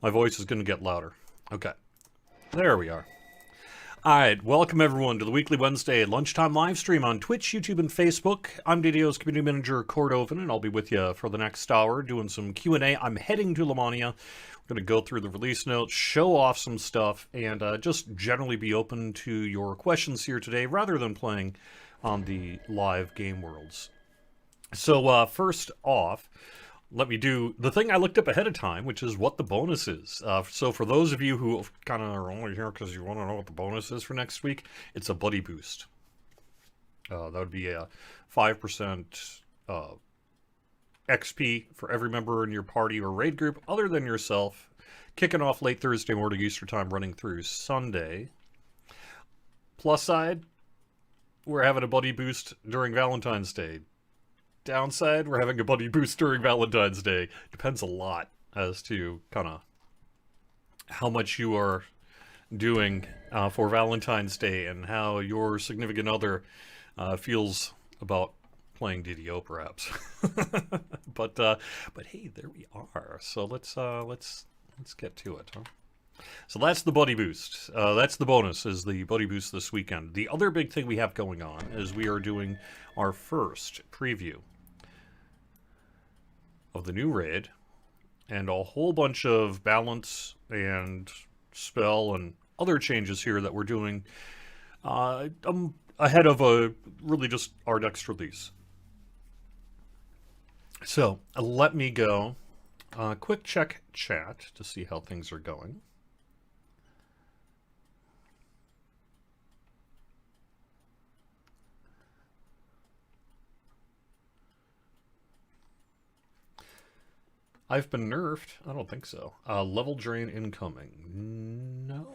My voice is going to get louder. Okay. There we are. Alright, welcome everyone to the weekly Wednesday Lunchtime live stream on Twitch, YouTube, and Facebook. I'm DDO's Community Manager, Cordovan, and I'll be with you for the next hour doing some Q&A. I'm heading to Lammania. We're going to go through the release notes, show off some stuff, and just generally be open to your questions here today, rather than playing on the live game worlds. So first off, let me do the thing I looked up ahead of time, which is what the bonus is. So for those of you who kind of are only here because you want to know what the bonus is for next week, it's a buddy boost. That would be a 5% XP for every member in your party or raid group other than yourself, kicking off late Thursday morning Eastern time, running through Sunday. Plus side, we're having a buddy boost during Valentine's Day. Downside, we're having a buddy boost during Valentine's Day. Depends a lot as to kind of how much you are doing for Valentine's Day and how your significant other feels about playing DDO, perhaps. but hey, there we are. So let's get to it, huh? So that's the buddy boost. That's the bonus, is the buddy boost this weekend. The other big thing we have going on is we are doing our first preview of the new raid, and a whole bunch of balance and spell and other changes here that we're doing ahead of really just our next release. So let me go quick check chat to see how things are going. I've been nerfed? I don't think so. Level drain incoming. No.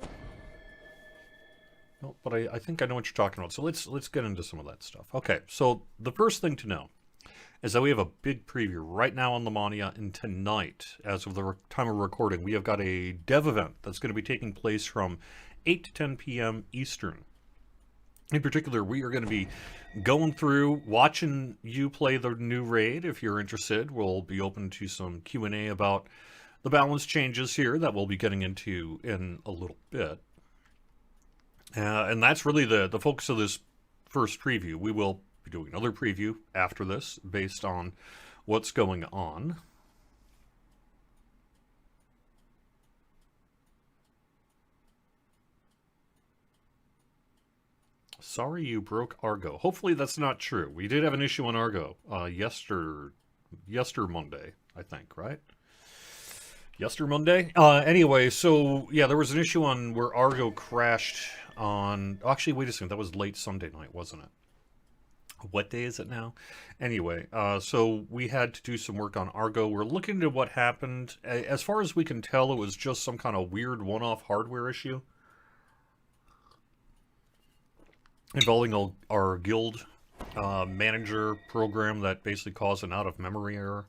No, but I think I know what you're talking about. So let's get into some of that stuff. Okay, so the first thing to know is that we have a big preview right now on Lammania, and tonight, as of the time of recording, we have got a dev event that's going to be taking place from 8 to 10 p.m. Eastern. In particular, we are going to be going through, watching you play the new raid. If you're interested, we'll be open to some Q&A about the balance changes here that we'll be getting into in a little bit. And that's really the focus of this first preview. We will be doing another preview after this based on what's going on. Sorry you broke Argo. Hopefully that's not true. We did have an issue on Argo yester Monday, I think, right? Yester Monday? Anyway, so yeah, there was an issue on where Argo crashed on... Actually, wait a second. That was late Sunday night, wasn't it? What day is it now? Anyway, so we had to do some work on Argo. We're looking into what happened. As far as we can tell, it was just some kind of weird one-off hardware issue involving our guild manager program that basically caused an out-of-memory error.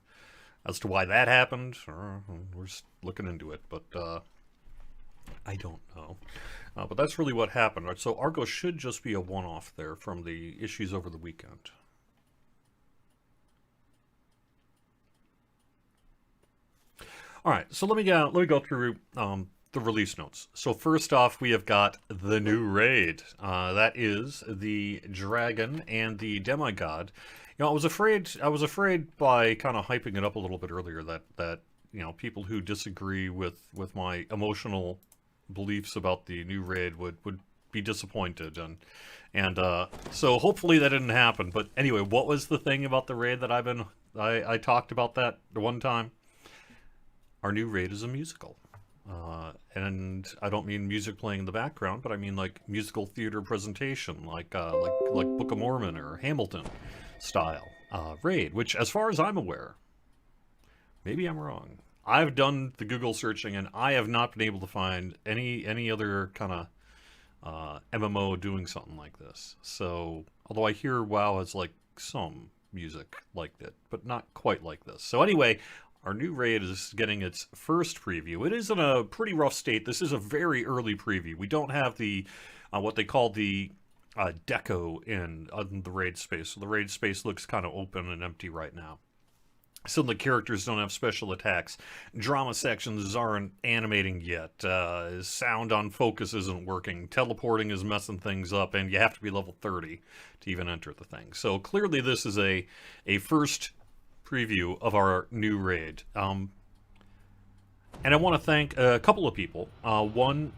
As to why that happened, we're just looking into it, but I don't know. But that's really what happened. Right? So Argo should just be a one-off there from the issues over the weekend. All right, so let me go through the release notes. So first off, we have got the new raid. That is the Dragon and the Demigod. You know, I was afraid by kind of hyping it up a little bit earlier that you know, people who disagree with my emotional beliefs about the new raid would be disappointed, and so hopefully that didn't happen. But anyway, what was the thing about the raid that I talked about that the one time? Our new raid is a musical. And I don't mean music playing in the background, but I mean like musical theater presentation, like Book of Mormon or Hamilton style raid. Which, as far as I'm aware, maybe I'm wrong. I've done the Google searching, and I have not been able to find any other kind of MMO doing something like this. So, although I hear WoW has like some music like it, but not quite like this. So anyway. Our new raid is getting its first preview. It is in a pretty rough state. This is a very early preview. We don't have the what they call the deco in the raid space. So the raid space looks kind of open and empty right now. Some of the characters don't have special attacks. Drama sections aren't animating yet. Sound on focus isn't working. Teleporting is messing things up, and you have to be level 30 to even enter the thing. So clearly this is a first preview of our new raid. And I want to thank a couple of people. One,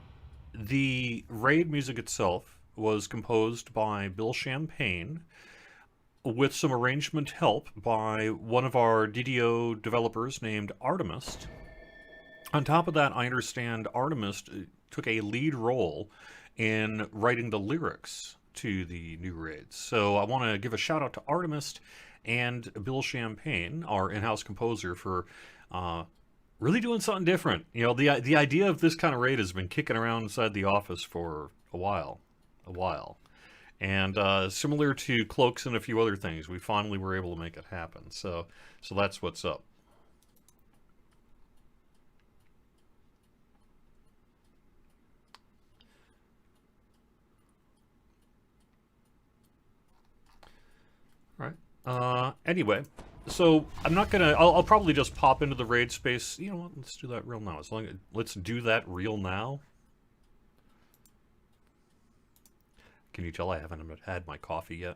the raid music itself was composed by Bill Champagne, with some arrangement help by one of our DDO developers named Artemist. On top of that, I understand Artemist took a lead role in writing the lyrics to the new raids. So I want to give a shout out to Artemist and Bill Champagne, our in-house composer, for really doing something different. You know, the idea of this kind of raid has been kicking around inside the office for a while. And similar to Cloaks and a few other things, we finally were able to make it happen. So that's what's up. All right. Anyway, so I'm not gonna. I'll probably just pop into the raid space. You know what? Let's do that real now. Let's do that real now. Can you tell I haven't had my coffee yet?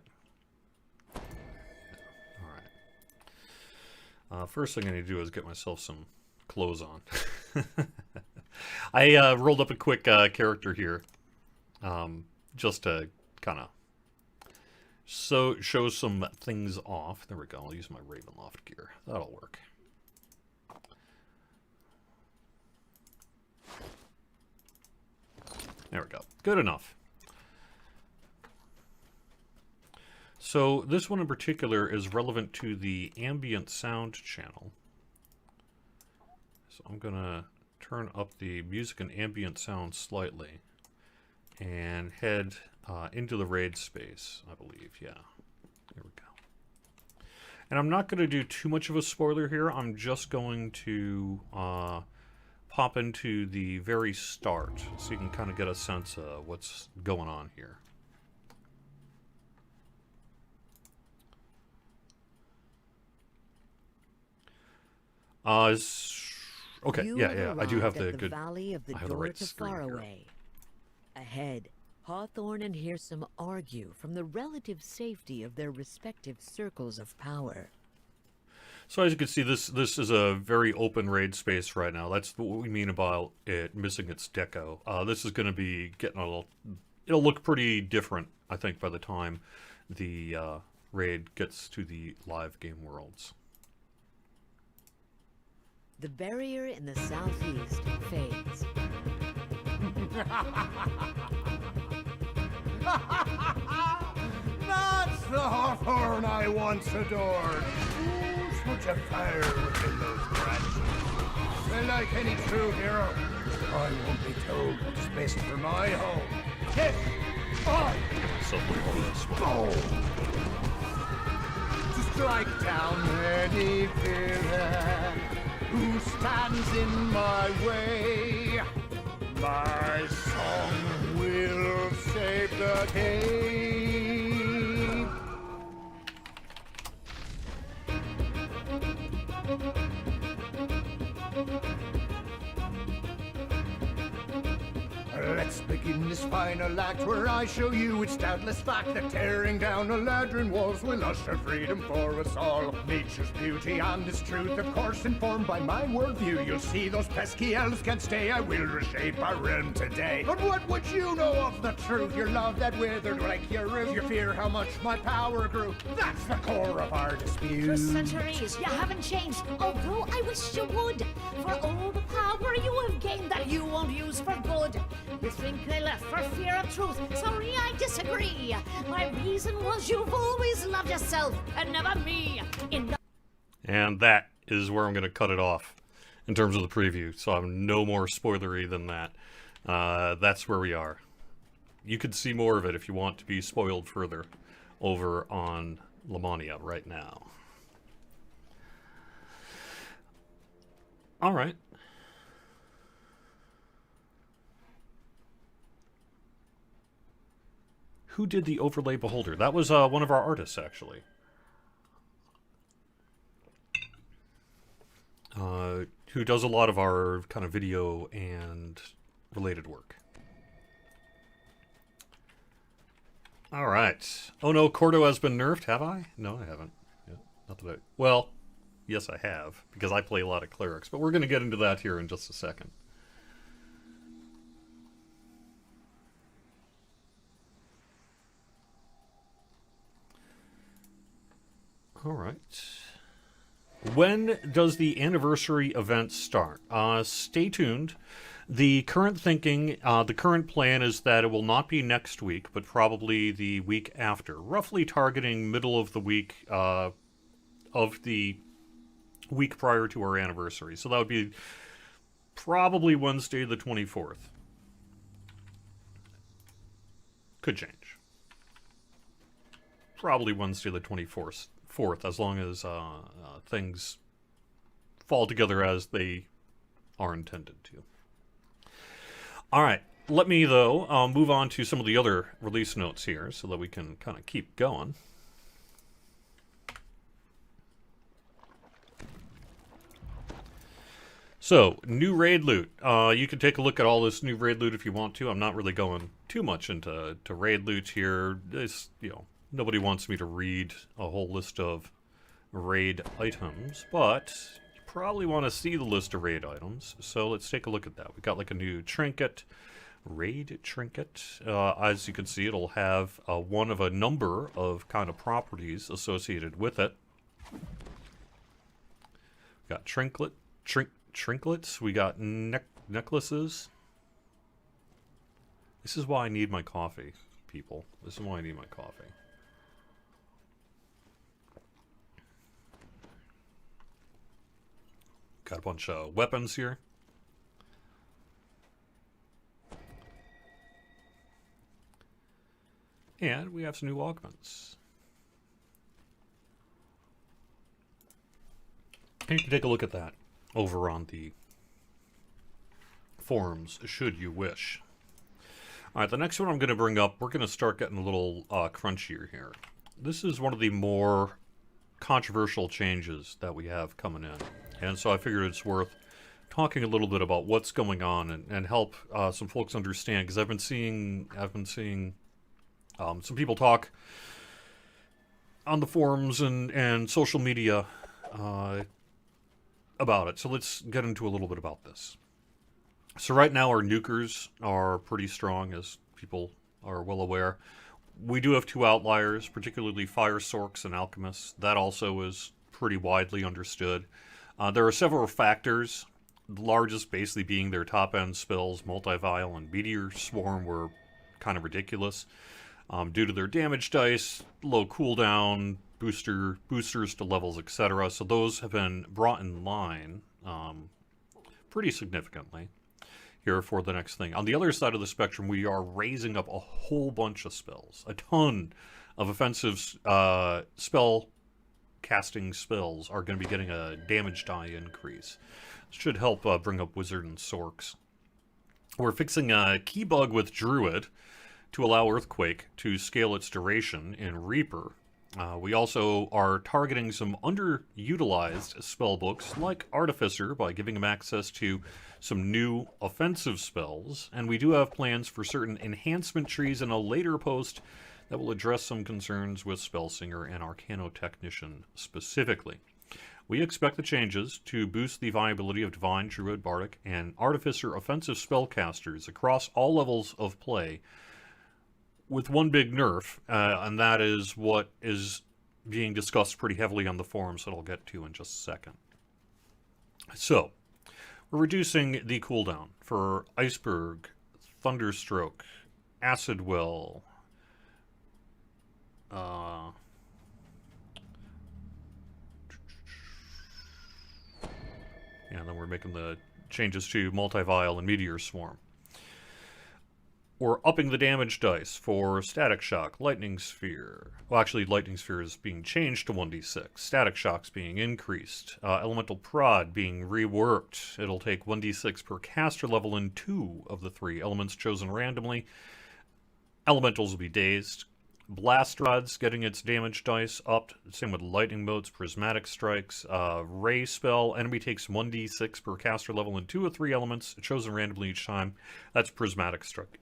Alright. First thing I need to do is get myself some clothes on. I rolled up a quick character here. Just to kind of show some things off. There we go. I'll use my Ravenloft gear. That'll work. There we go. Good enough. So this one in particular is relevant to the ambient sound channel. So I'm going to turn up the music and ambient sound slightly and head into the raid space, I believe. Yeah, there we go. And I'm not going to do too much of a spoiler here. I'm just going to pop into the very start so you can kind of get a sense of what's going on here. Okay, yeah, I do have the good. Valley of the I have the right to screen here. Faraway. Ahead, Hawthorne and Hearsome argue from the relative safety of their respective circles of power. So as you can see, this is a very open raid space right now. That's what we mean about it missing its deco. This is going to be getting a little. It'll look pretty different, I think, by the time the raid gets to the live game worlds. The barrier in the southeast fades. That's the Hawthorne I once adored. Such a fire within those branches. And like any true hero, I won't be told what's best for my home. Yes, I go to strike down any villain who stands in my way. My song will save the day. Let's begin this final act where I show you it's doubtless fact that tearing down Eladrin walls will usher freedom for us all. Nature's beauty and its truth, of course, informed by my worldview. You'll see those pesky elves can't stay. I will reshape our realm today. But what would you know of the truth? Your love that withered like your roof. Your fear how much my power grew. That's the core of our dispute. For centuries, you haven't changed, although I wish you would. For all the power you have gained that you won't use for good. You think they left for fear of truth? Sorry, I disagree. My reason was you've always loved yourself and never me. And that is where I'm going to cut it off in terms of the preview. So I'm no more spoilery than that. That's where we are. You could see more of it if you want to be spoiled further over on Lammania right now. All right. Who did the overlay beholder? That was one of our artists, actually. who does a lot of our kind of video and related work. All right. Oh no, Cordo has been nerfed, have I? No, I haven't. Yeah, not that I... Well, yes I have, because I play a lot of clerics, but we're going to get into that here in just a second. All right. When does the anniversary event start? Stay tuned. The current thinking, the current plan is that it will not be next week, but probably the week after, roughly targeting middle of the week prior to our anniversary. So that would be probably Wednesday the 24th. Could change. Probably Wednesday the 24th, as long as things fall together as they are intended to. All right, let me, though, move on to some of the other release notes here so that we can kind of keep going. So, new raid loot. You can take a look at all this new raid loot if you want to. I'm not really going too much into raid loot here. It's, nobody wants me to read a whole list of raid items, but you probably want to see the list of raid items. So let's take a look at that. We got like a new trinket, raid trinket. As you can see, it'll have one of a number of kind of properties associated with it. We got trinklets. We got necklaces. This is why I need my coffee, people. This is why I need my coffee. Got a bunch of weapons here. And we have some new augments. And you can take a look at that over on the forums, should you wish. Alright, the next one I'm going to bring up, we're going to start getting a little crunchier here. This is one of the more controversial changes that we have coming in. And so I figured it's worth talking a little bit about what's going on and help some folks understand, because I've been seeing some people talk on the forums and social media about it. So let's get into a little bit about this. So right now our nukers are pretty strong, as people are well aware. We do have two outliers, particularly Fire Sorks and Alchemists. That also is pretty widely understood. There are several factors, the largest basically being their top-end spells. Multivial and Meteor Swarm were kind of ridiculous due to their damage dice, low cooldown, boosters to levels, etc. So those have been brought in line pretty significantly here for the next thing. On the other side of the spectrum, we are raising up a whole bunch of spells. A ton of offensive spell casting spells are going to be getting a damage die increase. Should help bring up Wizard and Sorks. We're fixing a key bug with Druid to allow Earthquake to scale its duration in Reaper. We also are targeting some underutilized spell books like Artificer by giving them access to some new offensive spells, and we do have plans for certain enhancement trees in a later post that will address some concerns with Spellsinger and Arcanotechnician specifically. We expect the changes to boost the viability of Divine, Druid, Bardic, and Artificer offensive spellcasters across all levels of play, with one big nerf, and that is what is being discussed pretty heavily on the forums that I'll get to in just a second. So, we're reducing the cooldown for Iceberg, Thunderstroke, Acid Well, and then we're making the changes to Multivial and Meteor Swarm. We're upping the damage dice for Static Shock, Lightning Sphere. Well, actually, Lightning Sphere is being changed to 1d6. Static Shock's being increased. Elemental Prod being reworked. It'll take 1d6 per caster level in 2 of the 3 elements chosen randomly. Elementals will be dazed. Blast Rod's getting its damage dice upped. Same with lightning bolts, prismatic strikes. Ray spell. Enemy takes 1d6 per caster level in 2 of 3 elements, chosen randomly each time. That's prismatic strike.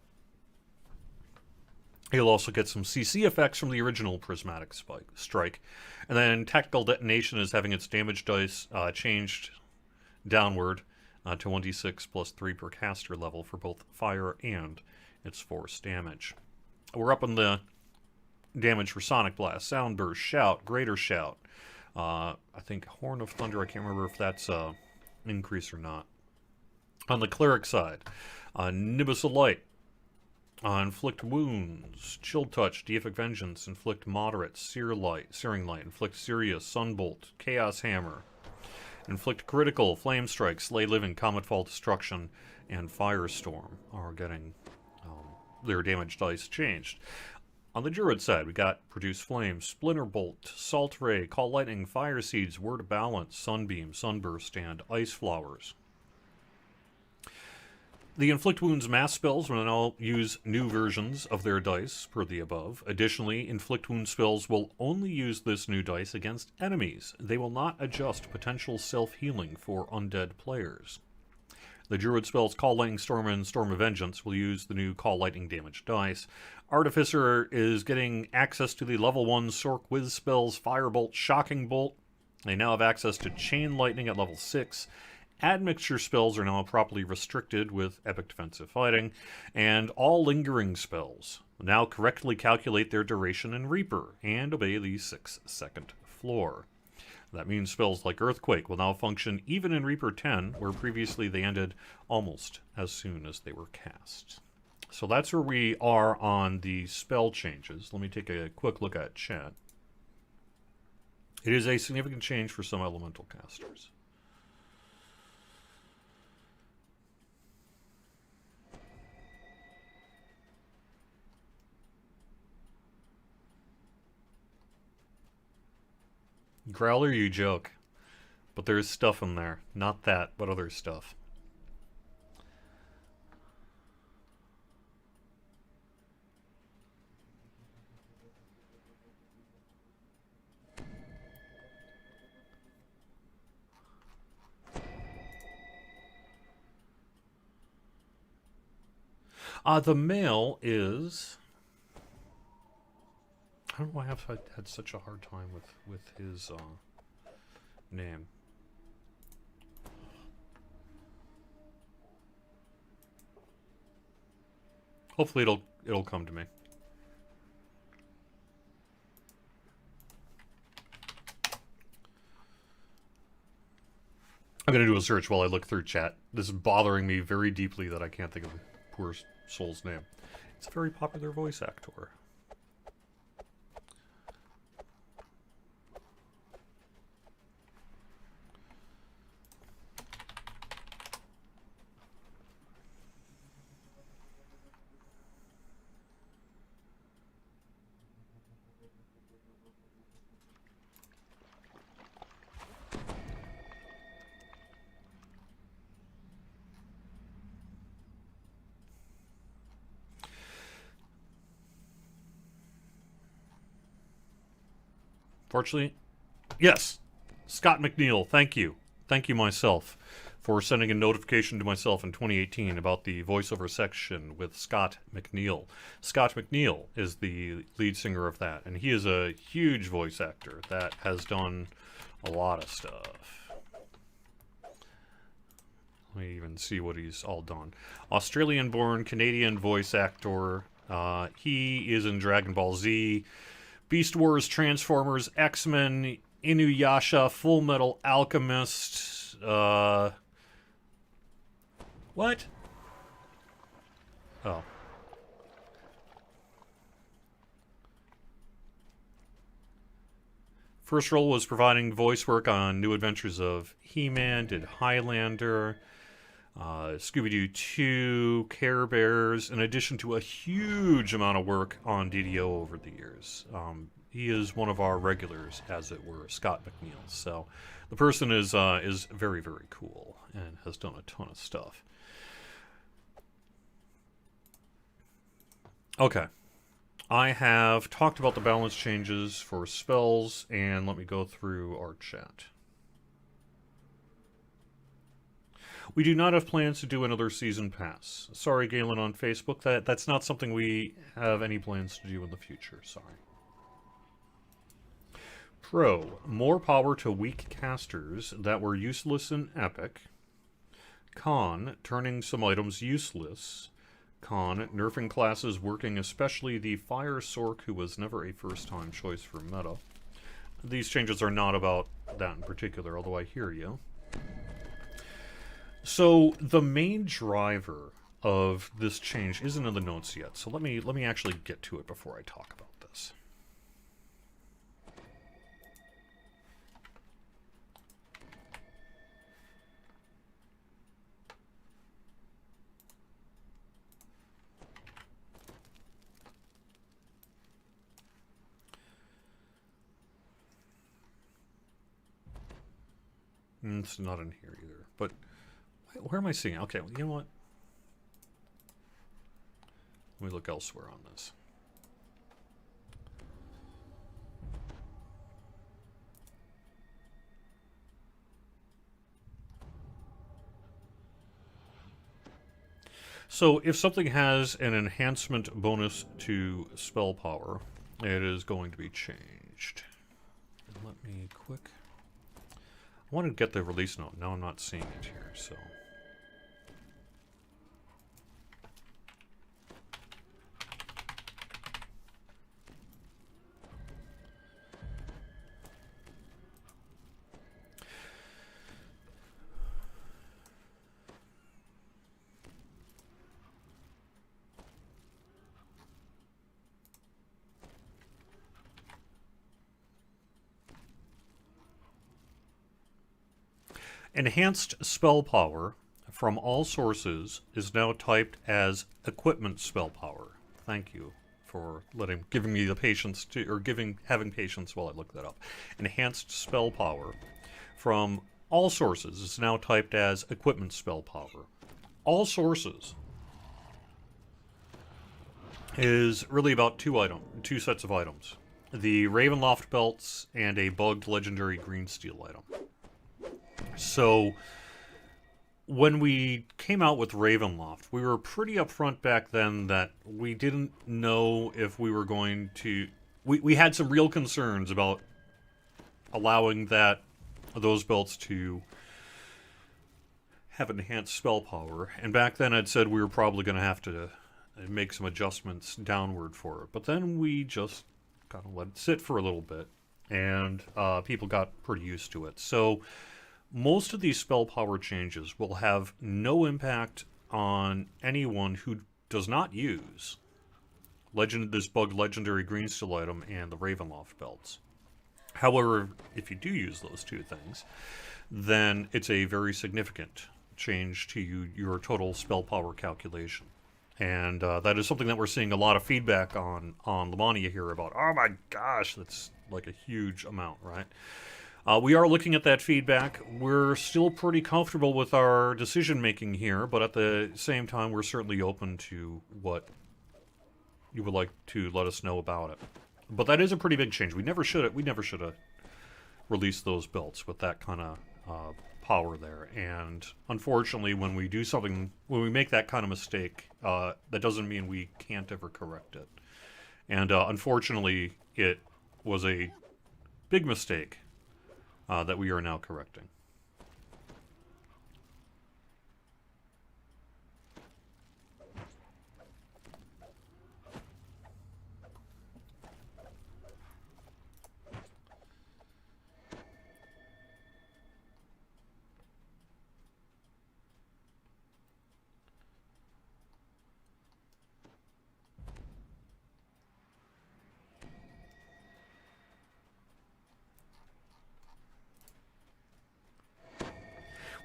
He'll also get some CC effects from the original prismatic strike. And then tactical detonation is having its damage dice changed downward to 1d6 plus 3 per caster level for both fire and its force damage. We're up on the damage for Sonic Blast, Sound Burst, Shout, Greater Shout. I think Horn of Thunder, I can't remember if that's increase or not. On the Cleric side, Nimbus of Light, Inflict Wounds, Chill Touch, Deific Vengeance, Inflict Moderate, Searing Light, Inflict Serious, Sunbolt, Chaos Hammer, Inflict Critical, Flame Strike, Slay Living, Comet Fall Destruction, and Firestorm are getting their damage dice changed. On the Druid side, we got Produce Flame, Splinter Bolt, Salt Ray, Call Lightning, Fire Seeds, Word of Balance, Sunbeam, Sunburst, and Ice Flowers. The Inflict Wounds mass spells will now use new versions of their dice, per the above. Additionally, Inflict Wounds spells will only use this new dice against enemies. They will not adjust potential self-healing for undead players. The Druid spells Call Lightning Storm and Storm of Vengeance will use the new Call Lightning damage dice. Artificer is getting access to the level 1 Sorc Wiz spells Firebolt, Shocking Bolt. They now have access to Chain Lightning at level 6. Admixture spells are now properly restricted with Epic Defensive Fighting. And all lingering spells will now correctly calculate their duration in Reaper and obey the 6-second floor. That means spells like Earthquake will now function even in Reaper 10, where previously they ended almost as soon as they were cast. So that's where we are on the spell changes. Let me take a quick look at chat. It is a significant change for some elemental casters. Growler, you joke. But there's stuff in there. Not that, but other stuff. The male is... I don't know why I've had such a hard time with his name. Hopefully it'll come to me. I'm gonna do a search while I look through chat. This is bothering me very deeply that I can't think of the poor soul's name. It's a very popular voice actor. Fortunately, yes, Scott McNeil, thank you. Thank you myself for sending a notification to myself in 2018 about the voiceover section with Scott McNeil. Scott McNeil is the lead singer of that, and he is a huge voice actor that has done a lot of stuff. Let me even see what he's all done. Australian-born Canadian voice actor. He is in Dragon Ball Z, Beast Wars, Transformers, X-Men, Inuyasha, Full Metal Alchemist, what? Oh. First role was providing voice work on New Adventures of He-Man, did Highlander, Scooby-Doo 2, Care Bears, in addition to a huge amount of work on DDO over the years. He is one of our regulars, as it were, Scott McNeil. So the person is very, very cool and has done a ton of stuff. Okay. I have talked about the balance changes for spells, and let me go through our chat. We do not have plans to do another season pass. Sorry, Galen on Facebook, that's not something we have any plans to do in the future, sorry. Pro, more power to weak casters that were useless in Epic. Con, turning some items useless. Con, nerfing classes working, especially the Fire Sork, who was never a first-time choice for meta. These changes are not about that in particular, although I hear you. So, the main driver of this change isn't in the notes yet, so let me actually get to it before I talk about this. It's not in here either, but where am I seeing it? Okay, well, you know what? Let me look elsewhere on this. So, if something has an enhancement bonus to spell power, it is going to be changed. And let me quick... I want to get the release note. Now I'm not seeing it here, so... Enhanced spell power from all sources is now typed as equipment spell power. Thank you for giving me the patience to, or having patience while I look that up. Enhanced spell power from all sources is now typed as equipment spell power. All sources is really about two sets of items. The Ravenloft belts and a bugged legendary green steel item. So, when we came out with Ravenloft, we were pretty upfront back then that we didn't know if we were going to... We had some real concerns about allowing those belts to have enhanced spell power. And back then I'd said we were probably going to have to make some adjustments downward for it. But then we just kind of let it sit for a little bit, and people got pretty used to it. So... most of these spell power changes will have no impact on anyone who does not use this bugged legendary green steel item and the Ravenloft belts. However, if you do use those two things, then it's a very significant change to your total spell power calculation. And that is something that we're seeing a lot of feedback on Lammania here about, oh my gosh, that's like a huge amount, right? We are looking at that feedback. We're still pretty comfortable with our decision-making here, but at the same time, we're certainly open to what you would like to let us know about it. But that is a pretty big change. We never should have released those belts with that kind of power there. And unfortunately, when we make that kind of mistake, that doesn't mean we can't ever correct it. And unfortunately, it was a big mistake that we are now correcting.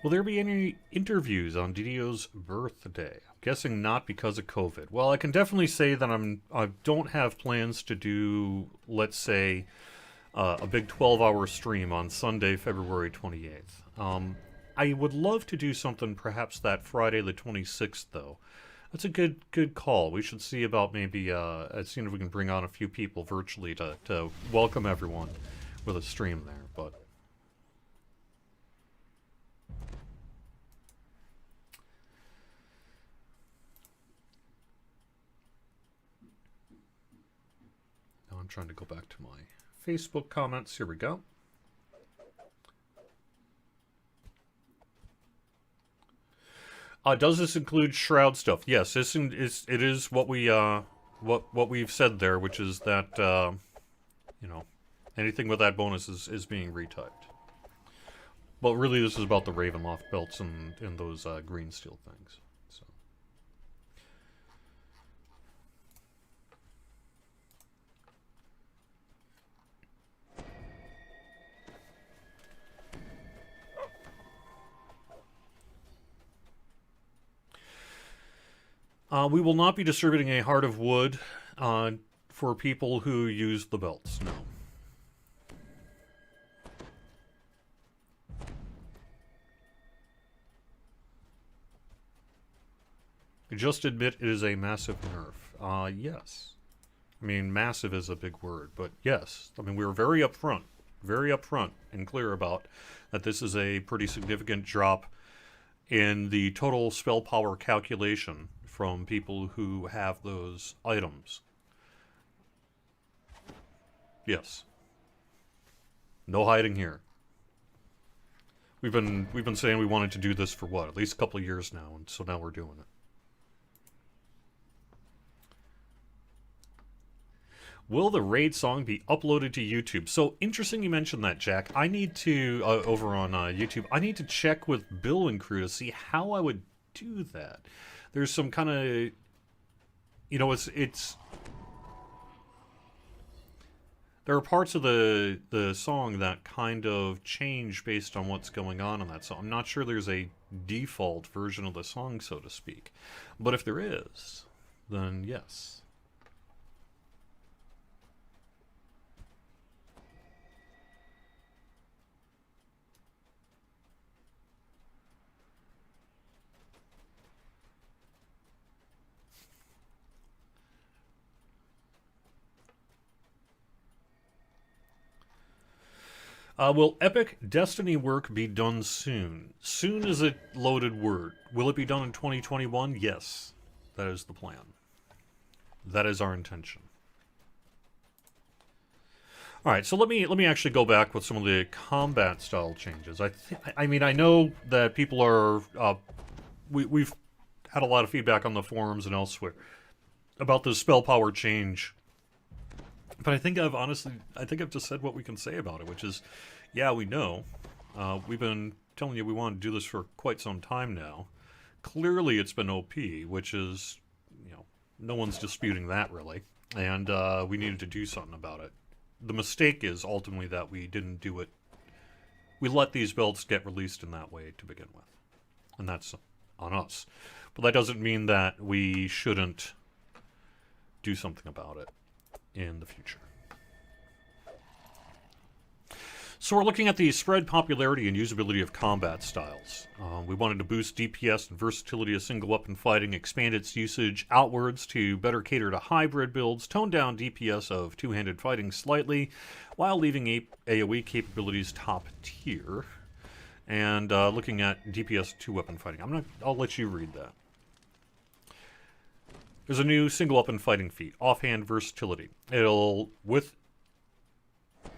Will there be any interviews on DDO's birthday? I'm guessing not because of COVID. Well, I can definitely say that I don't have plans to do, let's say, a big 12-hour stream on Sunday, February 28th. I would love to do something perhaps that Friday the 26th, though. That's a good call. We should see about maybe seeing if we can bring on a few people virtually to welcome everyone with a stream there. But now I'm trying to go back to my Facebook comments. Here we go. Does this include shroud stuff? Yes, it is what we've said there, which is that anything with that bonus is being retyped. But really, this is about the Ravenloft belts and those green steel things. So. We will not be distributing a Heart of Wood for people who use the belts, no. Just admit it is a massive nerf. Yes. I mean, massive is a big word, but yes. I mean, we were very upfront and clear about that this is a pretty significant drop in the total spell power calculation from people who have those items. Yes. No hiding here. We've been saying we wanted to do this for what, at least a couple of years now, and so now we're doing it. Will the raid song be uploaded to YouTube? So interesting you mentioned that, Jack. I need to over on YouTube. I need to check with Bill and crew to see how I would do that. There's some kind of, it's. There are parts of the song that kind of change based on what's going on in that song. I'm not sure there's a default version of the song, so to speak. But if there is, then yes. Will Epic Destiny work be done soon? Soon is a loaded word. Will it be done in 2021? Yes. That is the plan. That is our intention. Alright, so let me actually go back with some of the combat style changes. I mean, I know that people are... we've had a lot of feedback on the forums and elsewhere about the spell power change. But I think I've just said what we can say about it, which is, yeah, we know. We've been telling you we want to do this for quite some time now. Clearly it's been OP, which is, no one's disputing that really. And we needed to do something about it. The mistake is ultimately that we didn't do it. We let these belts get released in that way to begin with. And that's on us. But that doesn't mean that we shouldn't do something about it in the future. So we're looking at the spread popularity and usability of combat styles. We wanted to boost DPS and versatility of single weapon fighting, expand its usage outwards to better cater to hybrid builds, tone down DPS of two-handed fighting slightly, while leaving AoE capabilities top tier, and looking at DPS two-weapon fighting. I'll let you read that. There's a new single-weapon fighting feat, Offhand Versatility. With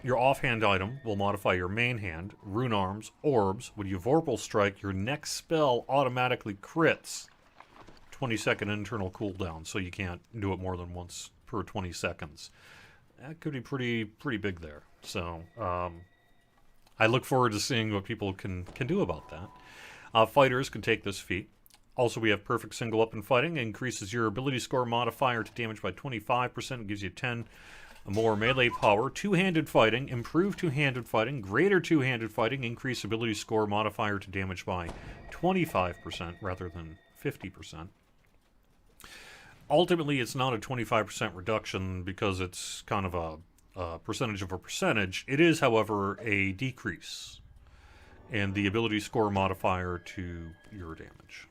your offhand item, will modify your main hand, rune arms, orbs. When you Vorpal Strike, your next spell automatically crits. 20-second internal cooldown, so you can't do it more than once per 20 seconds. That could be pretty big there. So, I look forward to seeing what people can do about that. Fighters can take this feat. Also, we have Perfect Single Weapon Fighting. Increases your ability score modifier to damage by 25%. Gives you 10 more melee power. Two-handed fighting. Improve two-handed fighting. Greater two-handed fighting. Increase ability score modifier to damage by 25% rather than 50%. Ultimately, it's not a 25% reduction because it's kind of a percentage of a percentage. It is, however, a decrease in the ability score modifier to your damage.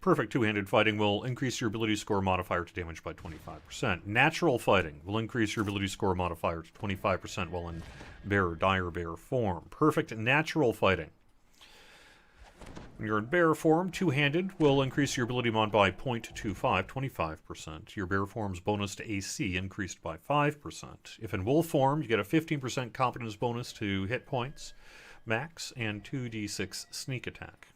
Perfect two-handed fighting will increase your ability score modifier to damage by 25%. Natural fighting will increase your ability score modifier to 25% while in bear or dire bear form. Perfect natural fighting. When you're in bear form, two-handed will increase your ability mod by 0.25, 25%. Your bear form's bonus to AC increased by 5%. If in wolf form, you get a 15% competence bonus to hit points, max, and 2d6 sneak attack.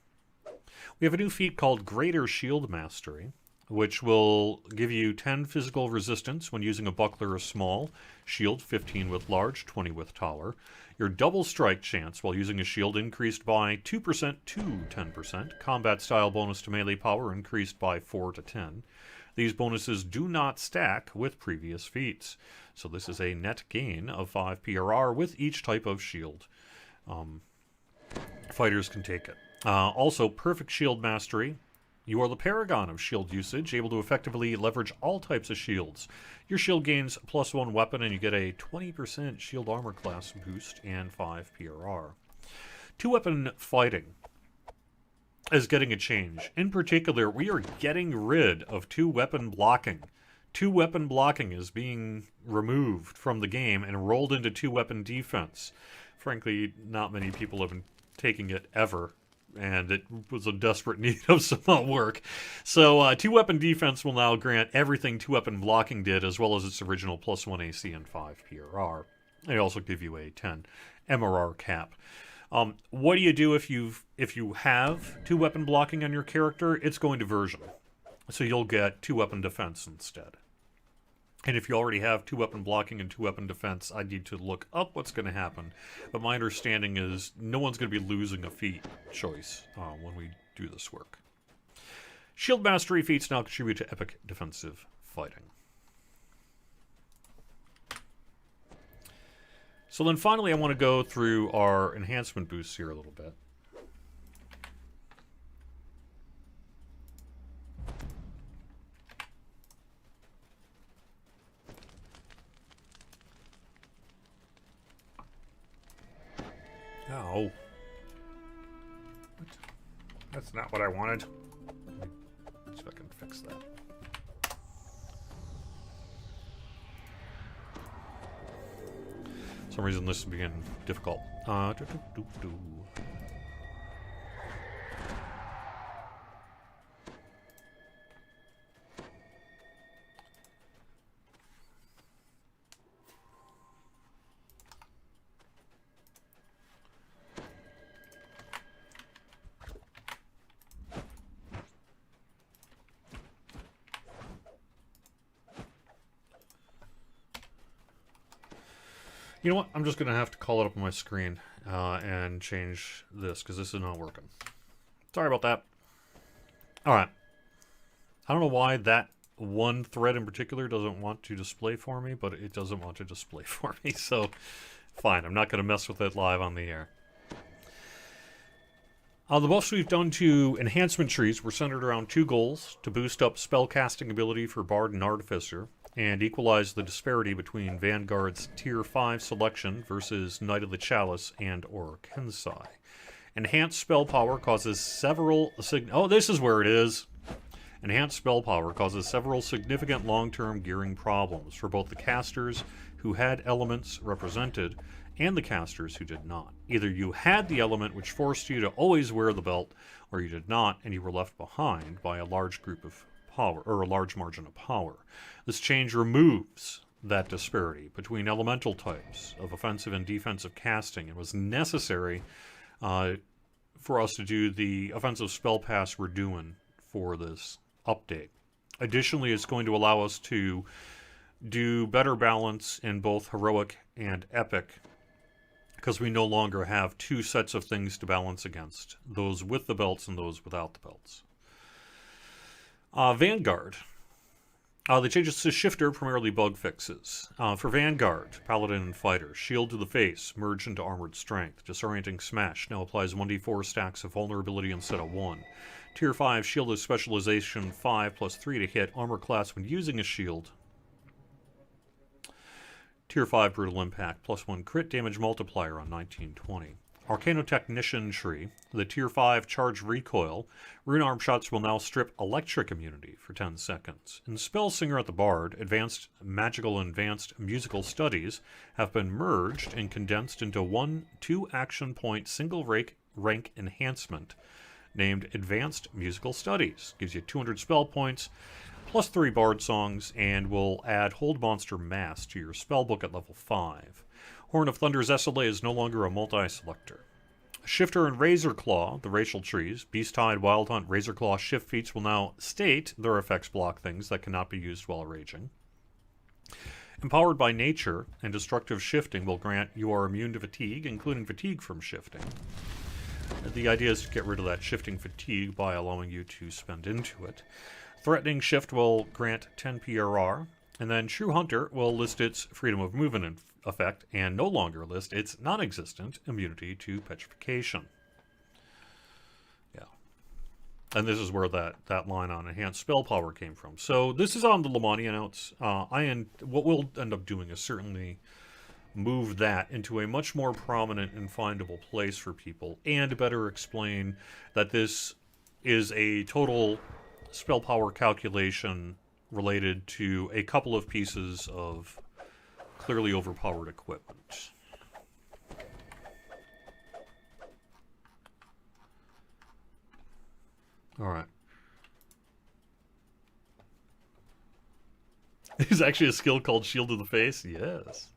We have a new feat called Greater Shield Mastery, which will give you 10 physical resistance when using a buckler or small, shield 15 with large, 20 with taller. Your double strike chance while using a shield increased by 2% to 10%. Combat style bonus to melee power increased by 4 to 10. These bonuses do not stack with previous feats, so this is a net gain of 5 PRR with each type of shield. Fighters can take it. Also, Perfect Shield Mastery. You are the paragon of shield usage, able to effectively leverage all types of shields. Your shield gains +1 weapon, and you get a 20% shield armor class boost and 5 PRR. Two-weapon fighting is getting a change. In particular, we are getting rid of two-weapon blocking. Two-weapon blocking is being removed from the game and rolled into two-weapon defense. Frankly, not many people have been taking it ever, and it was a desperate need of some work. So two-weapon defense will now grant everything two-weapon blocking did, as well as its original +1 AC and 5 PRR. They also give you a 10 MRR cap. What do you do if you have two-weapon blocking on your character? It's going to version. So you'll get two-weapon defense instead. And if you already have two-weapon blocking and two-weapon defense, I need to look up what's going to happen. But my understanding is no one's going to be losing a feat choice when we do this work. Shield Mastery feats now contribute to epic defensive fighting. So then finally I want to go through our enhancement boosts here a little bit. No. What? That's not what I wanted. Let's see if I can fix that. For some reason this is being difficult. You know what? I'm just going to have to call it up on my screen and change this because this is not working. Sorry about that. Alright. I don't know why that one thread in particular doesn't want to display for me, but it doesn't want to display for me, so fine. I'm not going to mess with it live on the air. The buffs we've done to enhancement trees were centered around two goals: to boost up spellcasting ability for Bard and Artificer, and equalize the disparity between Vanguard's Tier 5 selection versus Knight of the Chalice and or Kensai. Enhanced spell power causes several... Oh, this is where it is! Enhanced spell power causes several significant long-term gearing problems for both the casters who had elements represented and the casters who did not. Either you had the element which forced you to always wear the belt, or you did not and you were left behind by a large group of power, or a large margin of power. This change removes that disparity between elemental types of offensive and defensive casting and was necessary for us to do the offensive spell pass we're doing for this update. Additionally, it's going to allow us to do better balance in both heroic and epic, because we no longer have two sets of things to balance against, those with the belts and those without the belts. Vanguard. The changes to Shifter, primarily bug fixes. For Vanguard, Paladin and Fighter, Shield to the Face, merge into Armored Strength. Disorienting Smash now applies 1d4 stacks of vulnerability instead of 1. Tier 5, Shield is Specialization 5 plus 3 to hit armor class when using a shield. Tier 5, Brutal Impact, plus 1 crit damage multiplier on 1920. Arcanotechnician tree, the Tier 5 charge recoil, rune arm shots will now strip electric immunity for 10 seconds. In Spellsinger at the Bard, advanced magical and advanced musical studies have been merged and condensed into one 2-action point single rank enhancement named Advanced Musical Studies. Gives you 200 spell points, plus 3 Bard songs, and will add Hold Monster Mass to your spellbook at level 5. Horn of Thunder's SLA is no longer a multi-selector. Shifter and Razor Claw, the racial trees, Beast Tide, Wild Hunt, Razor Claw, Shift feats will now state their effects block things that cannot be used while raging. Empowered by Nature and Destructive Shifting will grant you are immune to fatigue, including fatigue from shifting. The idea is to get rid of that shifting fatigue by allowing you to spend into it. Threatening Shift will grant 10 PRR, and then True Hunter will list its freedom of movement effect and no longer list its non-existent immunity to petrification. Yeah. And this is where that line on enhanced spell power came from. So this is on the Lammania notes. What we'll end up doing is certainly move that into a much more prominent and findable place for people, and better explain that this is a total spell power calculation related to a couple of pieces of clearly overpowered equipment. Alright. There's actually a skill called Shield to the Face? Yes.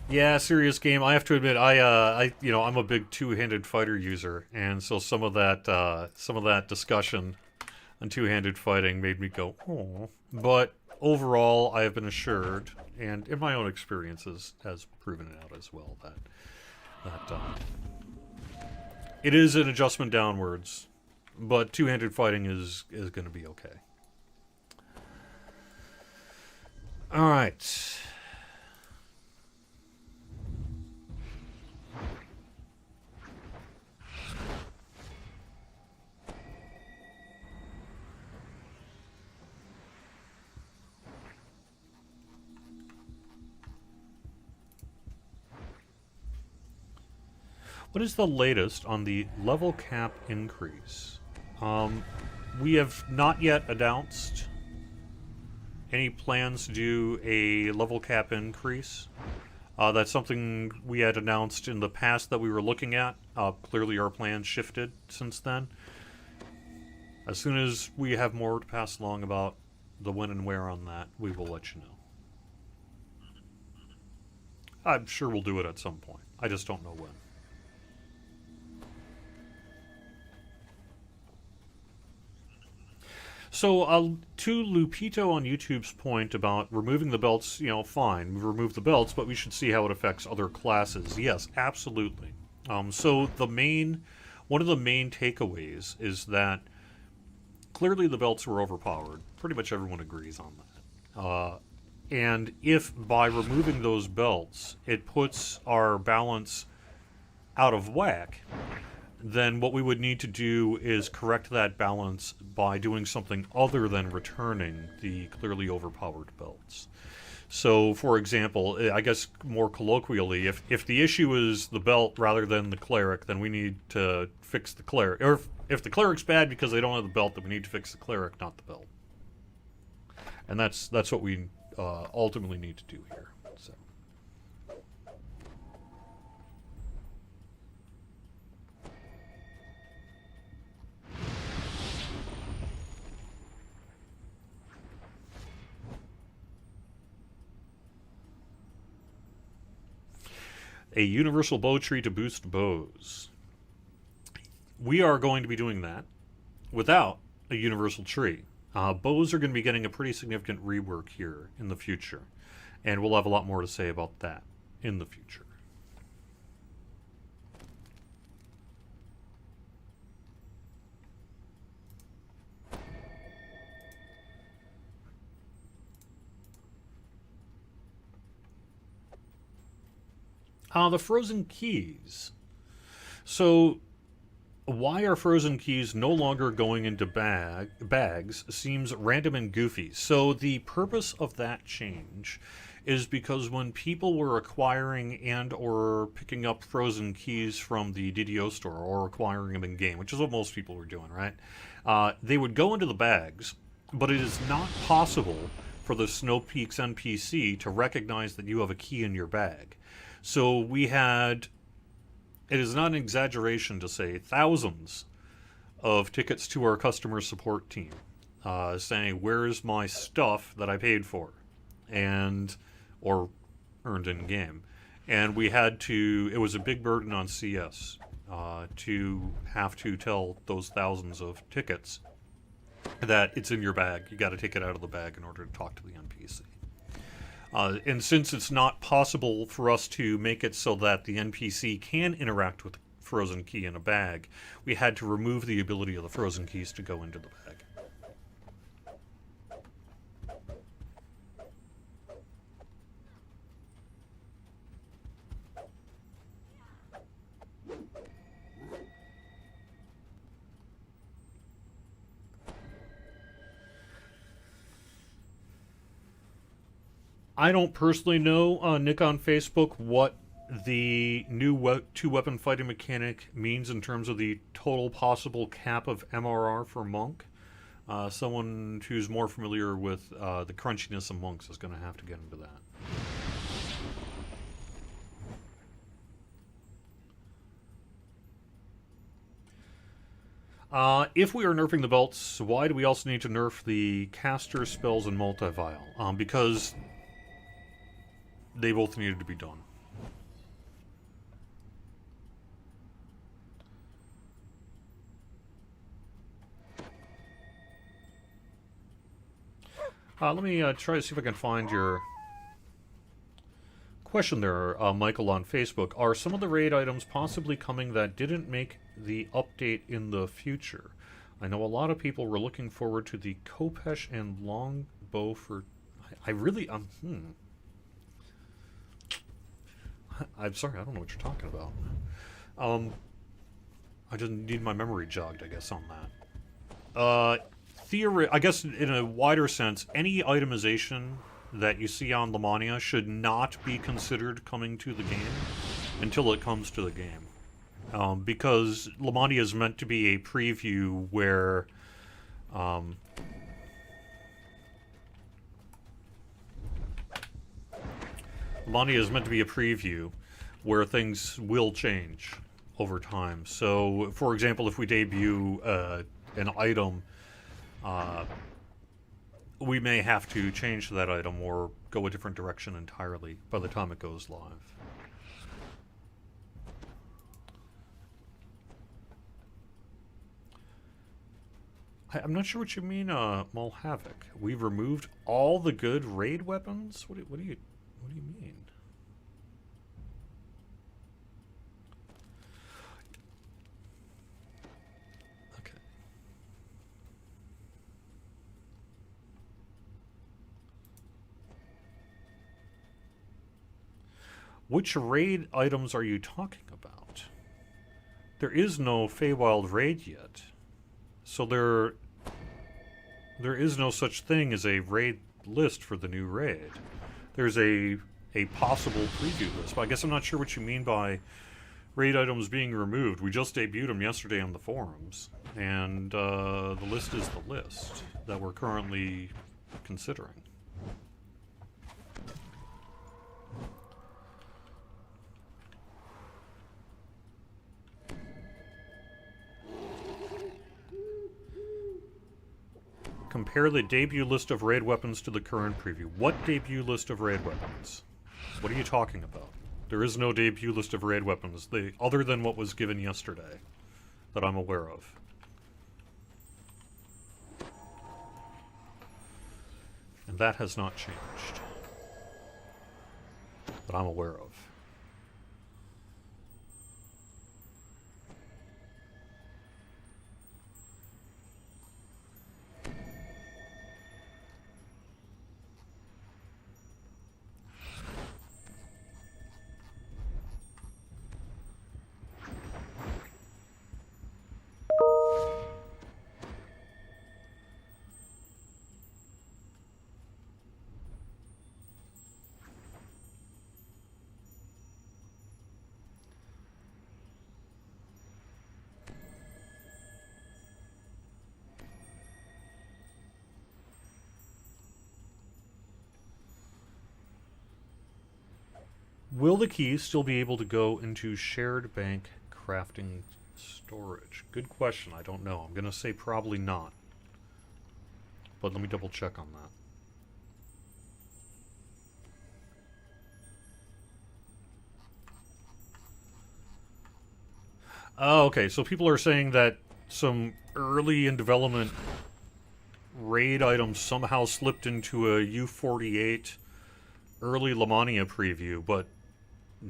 Yeah, serious game. I have to admit, I'm a big two-handed fighter user, and so some of that discussion on two-handed fighting made me go, oh. But overall, I have been assured, and in my own experiences has proven it out as well, that it is an adjustment downwards, but two-handed fighting is going to be okay. All right. What is the latest on the level cap increase? We have not yet announced any plans to do a level cap increase. That's something we had announced in the past that we were looking at. Clearly our plans shifted since then. As soon as we have more to pass along about the when and where on that, we will let you know. I'm sure we'll do it at some point. I just don't know when. So, to Lupito on YouTube's point about removing the belts, fine, we remove the belts, but we should see how it affects other classes. Yes, absolutely. So one of the main takeaways is that clearly the belts were overpowered. Pretty much everyone agrees on that. And if by removing those belts, it puts our balance out of whack, then what we would need to do is correct that balance by doing something other than returning the clearly overpowered belts. So, for example, I guess more colloquially, if the issue is the belt rather than the cleric, then we need to fix the cleric. Or if the cleric's bad because they don't have the belt, then we need to fix the cleric, not the belt. And that's what we ultimately need to do here. So. A universal bow tree to boost bows. We are going to be doing that without a universal tree. Bows are going to be getting a pretty significant rework here in the future, and we'll have a lot more to say about that in the future. The Frozen Keys. So, why are frozen keys no longer going into bags seems random and goofy. So the purpose of that change is because when people were acquiring and or picking up frozen keys from the DDO store or acquiring them in game, which is what most people were doing, right? They would go into the bags, but it is not possible for the Snow Peaks NPC to recognize that you have a key in your bag. So we had, it is not an exaggeration to say, thousands of tickets to our customer support team saying, where's my stuff that I paid for? And, or earned in game. And we had to, it was a big burden on CS to have to tell those thousands of tickets that it's in your bag. You got to take it out of the bag in order to talk to the NPC. And since it's not possible for us to make it so that the NPC can interact with the frozen key in a bag, we had to remove the ability of the frozen keys to go into the bag. I don't personally know, Nick on Facebook, what the new two-weapon fighting mechanic means in terms of the total possible cap of MRR for Monk. Someone who's more familiar with the crunchiness of Monks is going to have to get into that. If we are nerfing the belts, why do we also need to nerf the caster spells and multi-vial? Because they both needed to be done. Let me try to see if I can find your question there, Michael, on Facebook. Are some of the raid items possibly coming that didn't make the update in the future? I know a lot of people were looking forward to the Kopesh and Longbow for... I really... I'm sorry, I don't know what you're talking about. I just need my memory jogged, I guess, on that. I guess in a wider sense, any itemization that you see on Lammania should not be considered coming to the game until it comes to the game. Because Lammania is meant to be a preview where... Lammania is meant to be a preview where things will change over time. So, for example, if we debut an item, we may have to change that item or go a different direction entirely by the time it goes live. I'm not sure what you mean, Maul Havoc. We've removed all the good raid weapons? What do you mean? Okay. Which raid items are you talking about? There is no Feywild raid yet. So there is no such thing as a raid list for the new raid. There's a possible preview list, but I guess I'm not sure what you mean by raid items being removed. We just debuted them yesterday on the forums, and the list is the list that we're currently considering. Compare the debut list of raid weapons to the current preview. What debut list of raid weapons? What are you talking about? There is no debut list of raid weapons, other than what was given yesterday, that I'm aware of. And that has not changed. That I'm aware of. Will the key still be able to go into shared bank crafting storage? Good question. I don't know. I'm going to say probably not. But let me double check on that. Oh, okay. So people are saying that some early in development raid items somehow slipped into a U48 early Lammania preview, but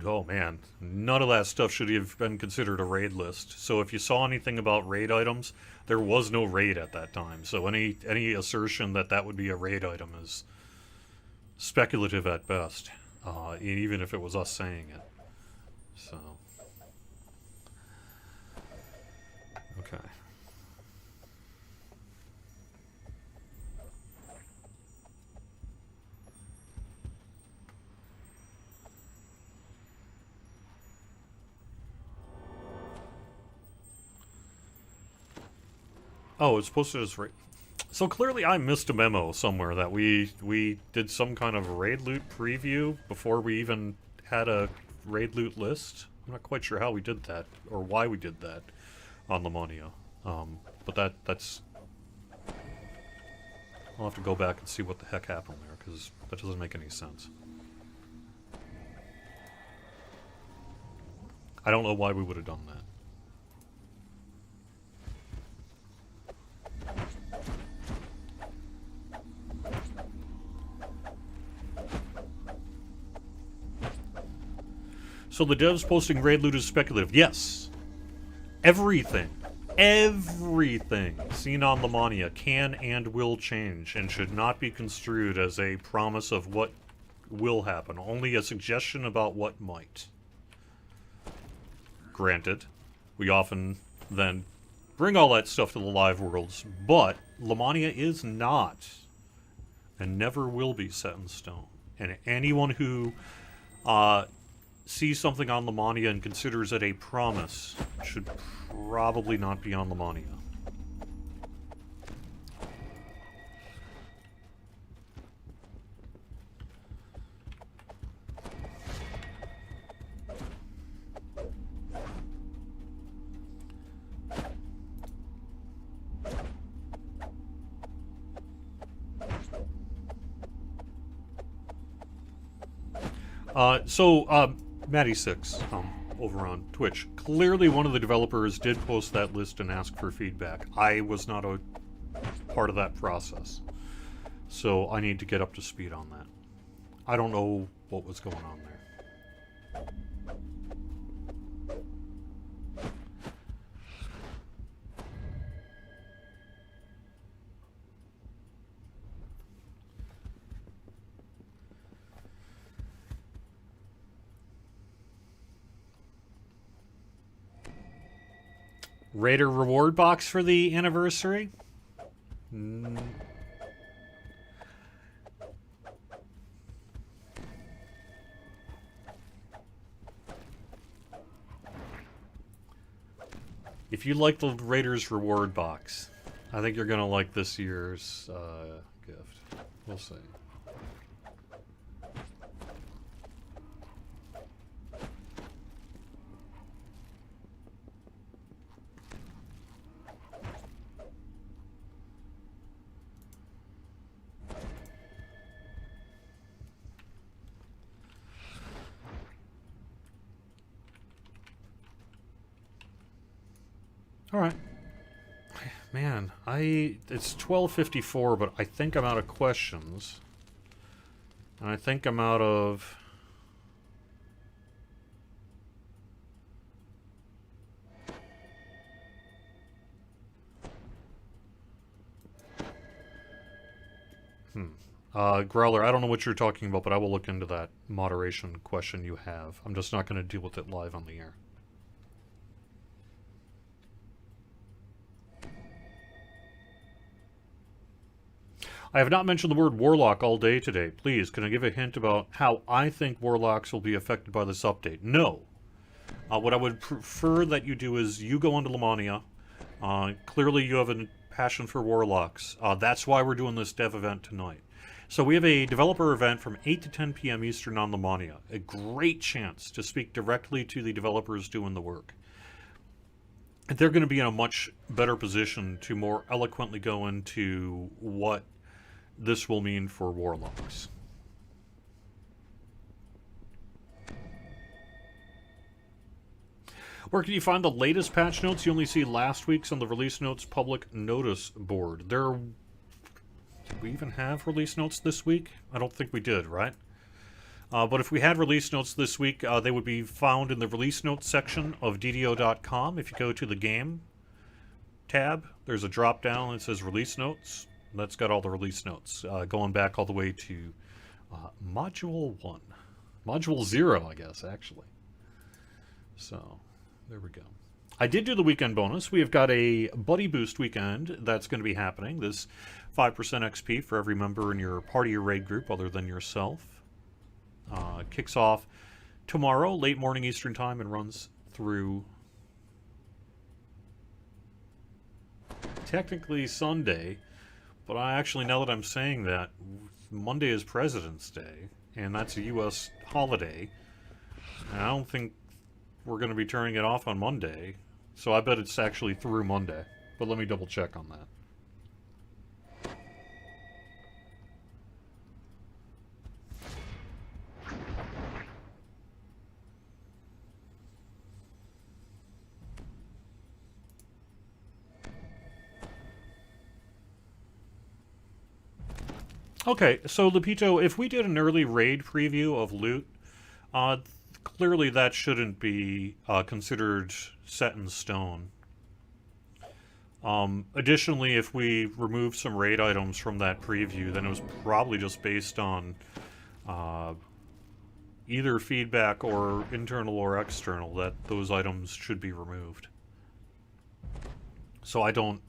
oh man, none of that stuff should have been considered a raid list. So if you saw anything about raid items, there was no raid at that time. So any assertion that that would be a raid item is speculative at best, even if it was us saying it. So, okay. Oh, it's posted as raid. So clearly I missed a memo somewhere that we did some kind of raid loot preview before we even had a raid loot list. I'm not quite sure how we did that or why we did that on Lammania. But that's... I'll have to go back and see what the heck happened there, because that doesn't make any sense. I don't know why we would have done that. So the devs posting raid loot is speculative. Yes. Everything seen on Lammania can and will change and should not be construed as a promise of what will happen, only a suggestion about what might. Granted, we often then bring all that stuff to the live worlds, but Lammania is not and never will be set in stone. And anyone who sees something on Lammania and considers it a promise should probably not be on Lammania. Matty6, over on Twitch. Clearly one of the developers did post that list and ask for feedback. I was not a part of that process. So I need to get up to speed on that. I don't know what was going on there. Raider reward box for the anniversary? If you like the Raiders reward box, I think you're going to like this year's gift. We'll see. All right. Man, it's 12:54, but I think I'm out of questions. And I think I'm out of... Growler, I don't know what you're talking about, but I will look into that moderation question you have. I'm just not going to deal with it live on the air. I have not mentioned the word warlock all day today. Please, can I give a hint about how I think warlocks will be affected by this update? No. What I would prefer that you do is you go into Lammania. Clearly you have a passion for warlocks. That's why we're doing this dev event tonight. So we have a developer event from 8 to 10 p.m. Eastern on Lammania. A great chance to speak directly to the developers doing the work. They're going to be in a much better position to more eloquently go into what this will mean for warlocks. Where can you find the latest patch notes? You only see last week's on the release notes public notice board. Did we even have release notes this week? I don't think we did, right? But if we had release notes this week, they would be found in the release notes section of DDO.com. If you go to the game tab, there's a drop down that says release notes. That's got all the release notes, going back all the way to Module 1. Module 0, I guess, actually. So, there we go. I did do the weekend bonus. We have got a Buddy Boost weekend that's going to be happening. This 5% XP for every member in your party or raid group other than yourself. Kicks off tomorrow, late morning Eastern Time, and runs through technically Sunday. But I actually, now that I'm saying that, Monday is President's Day, and that's a U.S. holiday. And I don't think we're going to be turning it off on Monday, so I bet it's actually through Monday. But let me double check on that. Okay, so Lupito, if we did an early raid preview of loot, clearly that shouldn't be considered set in stone. Additionally, if we remove some raid items from that preview, then it was probably just based on either feedback or internal or external that those items should be removed. So I don't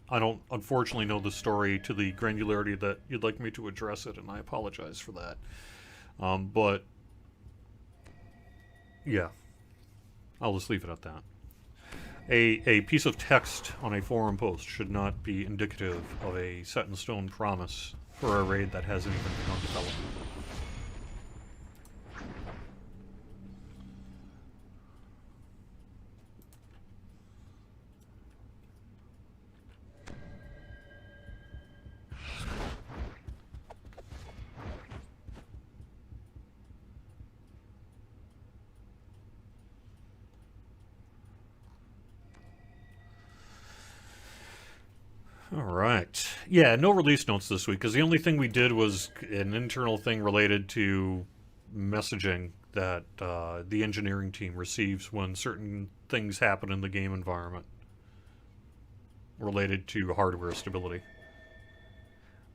unfortunately know the story to the granularity that you'd like me to address it, and I apologize for that. But yeah, I'll just leave it at that. A piece of text on a forum post should not be indicative of a set-in-stone promise for a raid that hasn't even begun development. Alright. Yeah, no release notes this week, because the only thing we did was an internal thing related to messaging that the engineering team receives when certain things happen in the game environment related to hardware stability.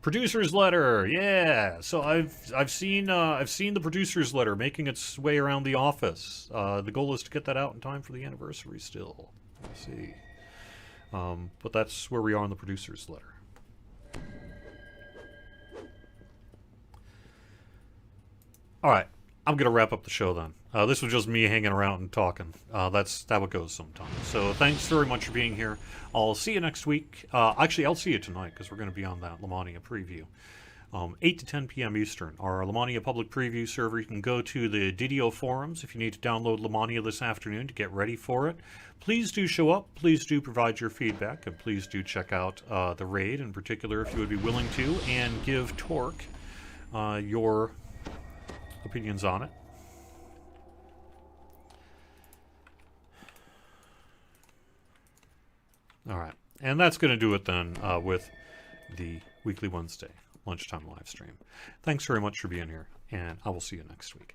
Producer's letter, yeah. So I've seen the producer's letter making its way around the office. The goal is to get that out in time for the anniversary still. Let's see. But that's where we are on the producer's letter. Alright, I'm going to wrap up the show then. This was just me hanging around and talking. That's how it goes sometimes. So thanks very much for being here. I'll see you next week. Actually, I'll see you tonight because we're going to be on that Lammania preview. 8 to 10 p.m. Eastern, our Lammania public preview server. You can go to the DDO forums if you need to download Lammania this afternoon to get ready for it. Please do show up, please do provide your feedback, and please do check out the raid in particular if you would be willing to, and give Torque your opinions on it. Alright, and that's going to do it then with the Weekly Wednesday Lunchtime live stream. Thanks very much for being here, and I will see you next week.